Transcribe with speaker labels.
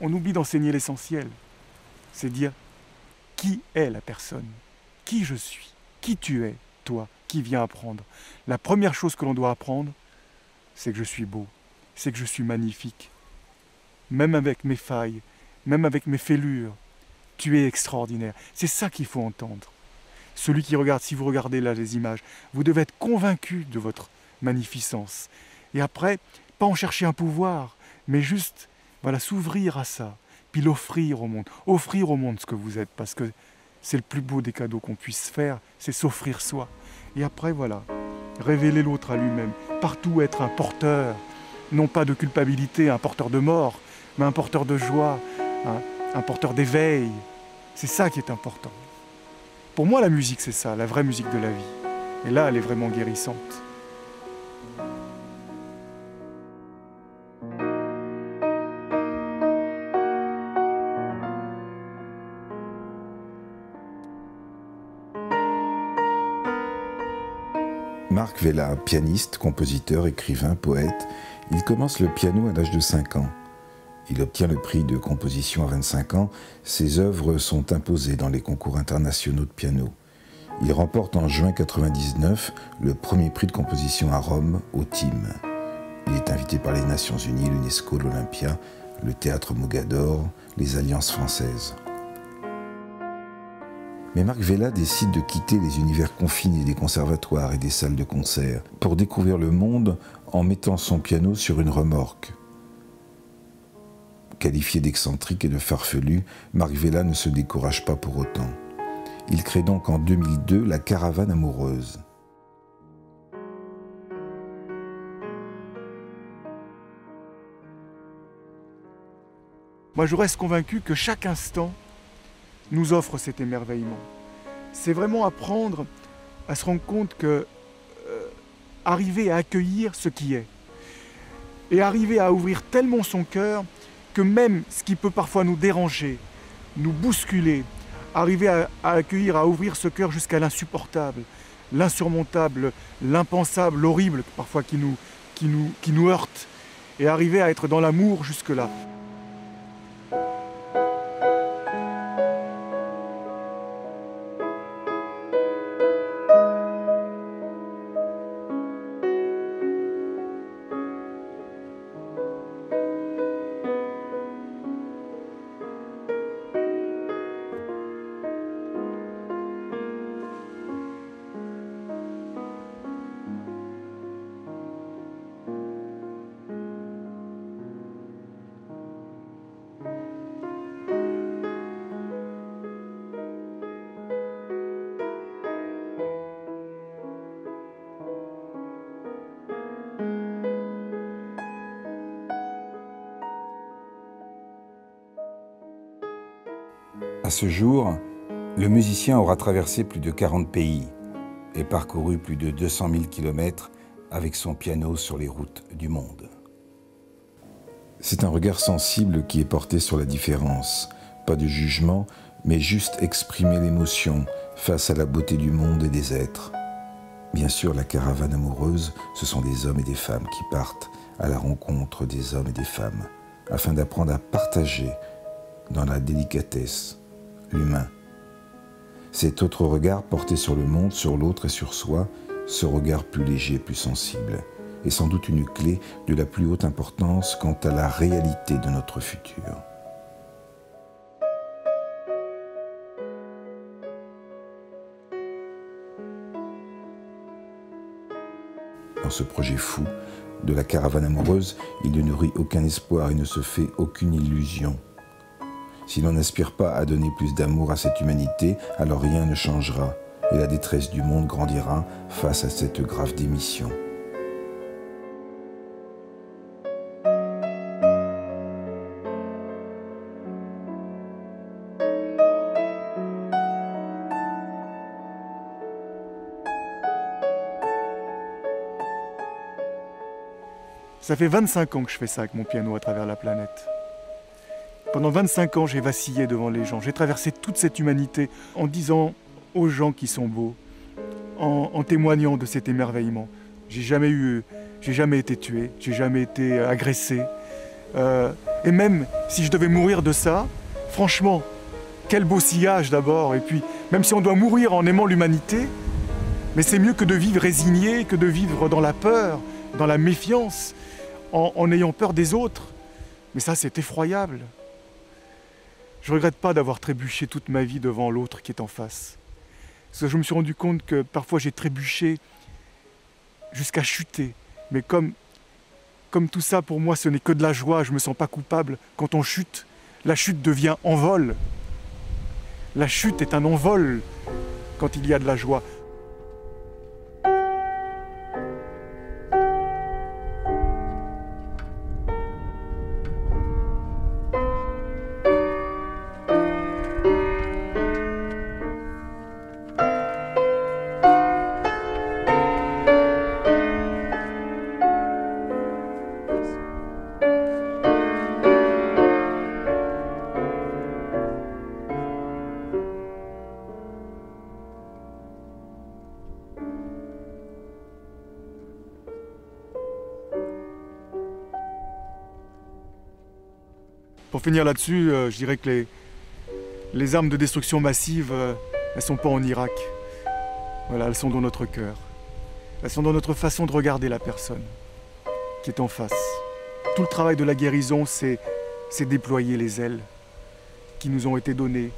Speaker 1: on oublie d'enseigner l'essentiel. C'est dire qui est la personne, qui je suis, qui tu es, toi, qui viens apprendre. La première chose que l'on doit apprendre, c'est que je suis beau, c'est que je suis magnifique. Même avec mes failles, même avec mes fêlures, tu es extraordinaire. C'est ça qu'il faut entendre. Celui qui regarde, si vous regardez là les images, vous devez être convaincu de votre magnificence. Et après, pas en chercher un pouvoir, mais juste voilà, s'ouvrir à ça, puis l'offrir au monde ce que vous êtes, parce que c'est le plus beau des cadeaux qu'on puisse faire, c'est s'offrir soi. Et après, voilà, révéler l'autre à lui-même, partout être un porteur, non pas de culpabilité, un porteur de mort, mais un porteur de joie, un porteur d'éveil. C'est ça qui est important. Pour moi, la musique, c'est ça, la vraie musique de la vie. Et là, elle est vraiment guérissante.
Speaker 2: Marc Vella, pianiste, compositeur, écrivain, poète, il commence le piano à l'âge de 5 ans. Il obtient le prix de composition à 25 ans. Ses œuvres sont imposées dans les concours internationaux de piano. Il remporte en juin 1999 le premier prix de composition à Rome, au TIM. Il est invité par les Nations Unies, l'UNESCO, l'Olympia, le Théâtre Mogador, les Alliances françaises. Mais Marc Vella décide de quitter les univers confinés des conservatoires et des salles de concert pour découvrir le monde en mettant son piano sur une remorque. Qualifié d'excentrique et de farfelu, Marc Vella ne se décourage pas pour autant. Il crée donc en 2002 la Caravane amoureuse.
Speaker 1: Moi, je reste convaincu que chaque instant nous offre cet émerveillement. C'est vraiment apprendre à se rendre compte que arriver à accueillir ce qui est et arriver à ouvrir tellement son cœur que même ce qui peut parfois nous déranger, nous bousculer, arriver à accueillir, à ouvrir ce cœur jusqu'à l'insupportable, l'insurmontable, l'impensable, l'horrible parfois qui nous heurte, et arriver à être dans l'amour jusque-là.
Speaker 2: À ce jour, le musicien aura traversé plus de 40 pays et parcouru plus de 200 000 km avec son piano sur les routes du monde. C'est un regard sensible qui est porté sur la différence, pas de jugement, mais juste exprimer l'émotion face à la beauté du monde et des êtres. Bien sûr, la caravane amoureuse, ce sont des hommes et des femmes qui partent à la rencontre des hommes et des femmes, afin d'apprendre à partager dans la délicatesse, l'humain. Cet autre regard porté sur le monde, sur l'autre et sur soi, ce regard plus léger, plus sensible, est sans doute une clé de la plus haute importance quant à la réalité de notre futur. Dans ce projet fou de la caravane amoureuse, il ne nourrit aucun espoir et ne se fait aucune illusion. Si l'on n'aspire pas à donner plus d'amour à cette humanité, alors rien ne changera et la détresse du monde grandira face à cette grave démission.
Speaker 1: Ça fait 25 ans que je fais ça avec mon piano à travers la planète. Pendant 25 ans, j'ai vacillé devant les gens. J'ai traversé toute cette humanité en disant aux gens qui sont beaux, en témoignant de cet émerveillement. J'ai jamais été tué, j'ai jamais été agressé. Et même si je devais mourir de ça, franchement, quel beau sillage d'abord. Et puis, même si on doit mourir en aimant l'humanité, mais c'est mieux que de vivre résigné, que de vivre dans la peur, dans la méfiance, en ayant peur des autres. Mais ça, c'est effroyable. Je ne regrette pas d'avoir trébuché toute ma vie devant l'autre qui est en face. Parce que je me suis rendu compte que parfois j'ai trébuché jusqu'à chuter. Mais comme tout ça, pour moi, ce n'est que de la joie, je ne me sens pas coupable. Quand on chute, la chute devient envol. La chute est un envol quand il y a de la joie. Pour finir là-dessus, je dirais que les armes de destruction massive, elles ne sont pas en Irak. Voilà, elles sont dans notre cœur. Elles sont dans notre façon de regarder la personne qui est en face. Tout le travail de la guérison, c'est déployer les ailes qui nous ont été données